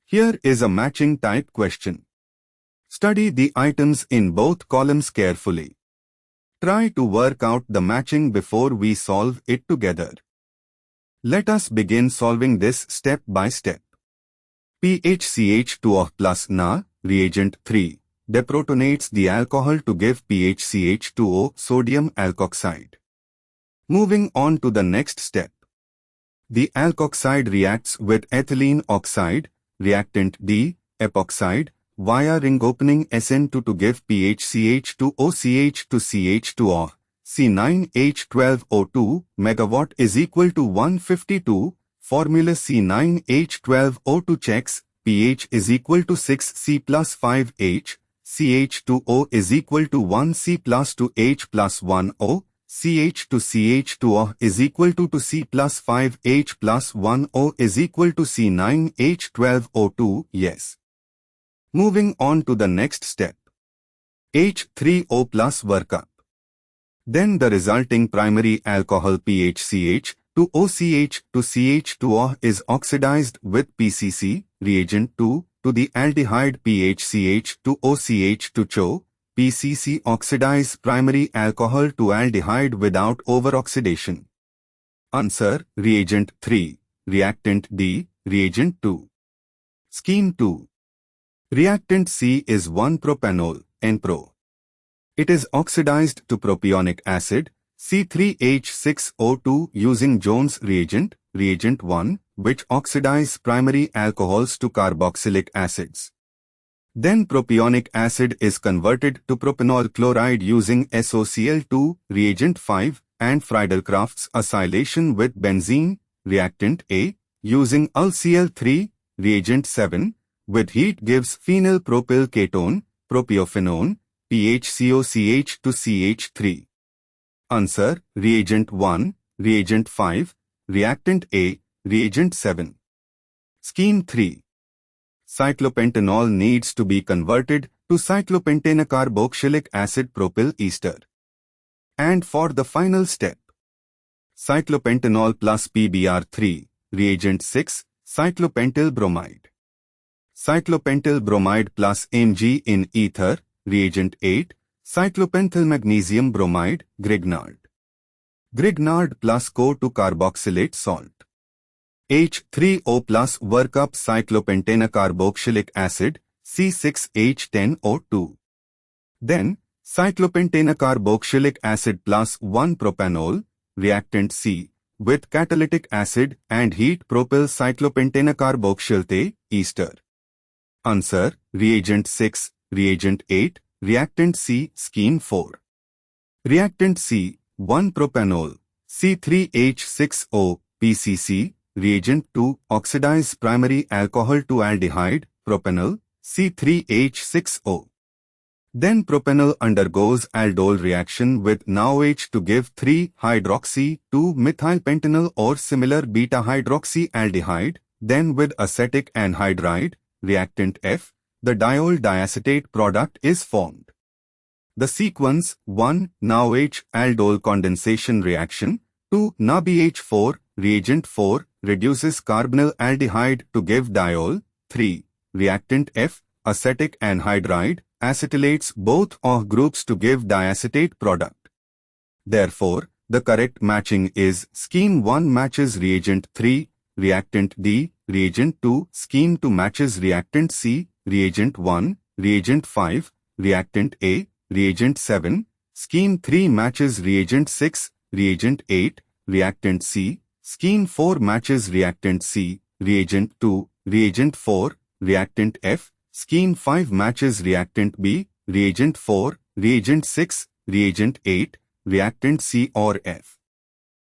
Here is a matching type question. Study the items in both columns carefully. Try to work out the matching before we solve it together. Let us begin solving this step by step. PHCH2O plus Na, reagent 3, deprotonates the alcohol to give PHCH2O, sodium alkoxide. Moving on to the next step. The alkoxide reacts with ethylene oxide, reactant D, epoxide, via ring opening SN2 to give PHCH2OCH to CH2O. C9H12O2 megawatt is equal to 152. Formula C9H12O2 checks pH is equal to 6C plus 5H. CH2O is equal to 1C plus 2H plus 1O. CH to CH2O is equal to 2C plus 5H plus 1O is equal to C9H12O2. Yes. Moving on to the next step. H3O plus workup. Then the resulting primary alcohol PHCH to OCH to CH2O is oxidized with PCC, reagent 2, to the aldehyde PHCH to OCH to CHO. PCC oxidize primary alcohol to aldehyde without overoxidation. Answer: reagent 3, reactant D, reagent 2. Scheme 2. Reactant C is 1-propanol, N-Pro. It is oxidized to propionic acid, C3H6O2 using Jones reagent, reagent 1, which oxidize primary alcohols to carboxylic acids. Then propionic acid is converted to propanol chloride using SOCl2, reagent 5, and Friedel-Crafts acylation with benzene, reactant A, using UlCl3, reagent 7, with heat gives phenyl propyl ketone, propiophenone, PHCOCH to CH3. Answer: reagent 1, reagent 5, reactant A, reagent 7. Scheme 3. Cyclopentanol needs to be converted to cyclopentanacarboxylic acid propyl ester. And for the final step, cyclopentanol plus PBr3, reagent 6, cyclopentyl bromide. Cyclopentyl bromide plus Mg in ether, reagent 8, cyclopentyl magnesium bromide, Grignard. Grignard plus CO to carboxylate salt. H3O plus workup cyclopentanacarboxylic acid, C6H10O2. Then, cyclopentanacarboxylic acid plus 1-propanol, reactant C, with catalytic acid and heat propyl cyclopentanacarboxylate ester. Answer: reagent 6, reagent 8, reactant C, scheme 4. Reactant C, 1-propanol, C3H6O, PCC, reagent 2, oxidize primary alcohol to aldehyde, propanol, C3H6O. Then propanol undergoes aldol reaction with NaOH to give 3-hydroxy-2-methylpentanol or similar beta-hydroxyaldehyde, then with acetic anhydride, reactant F, the diol diacetate product is formed. The sequence: 1. NaOH aldol condensation reaction, 2. NaBH4, reagent 4, reduces carbonyl aldehyde to give diol, 3. Reactant F, acetic anhydride, acetylates both OH groups to give diacetate product. Therefore, the correct matching is scheme 1 matches reagent 3, reactant D, reagent 2, scheme 2 matches reactant C, reagent 1, reagent 5, reactant A, reagent 7, scheme 3 matches reagent 6, reagent 8, reactant C, scheme 4 matches reactant C, reagent 2, reagent 4, reactant F, scheme 5 matches reactant B, reagent 4, reagent 6, reagent 8, reactant C or F.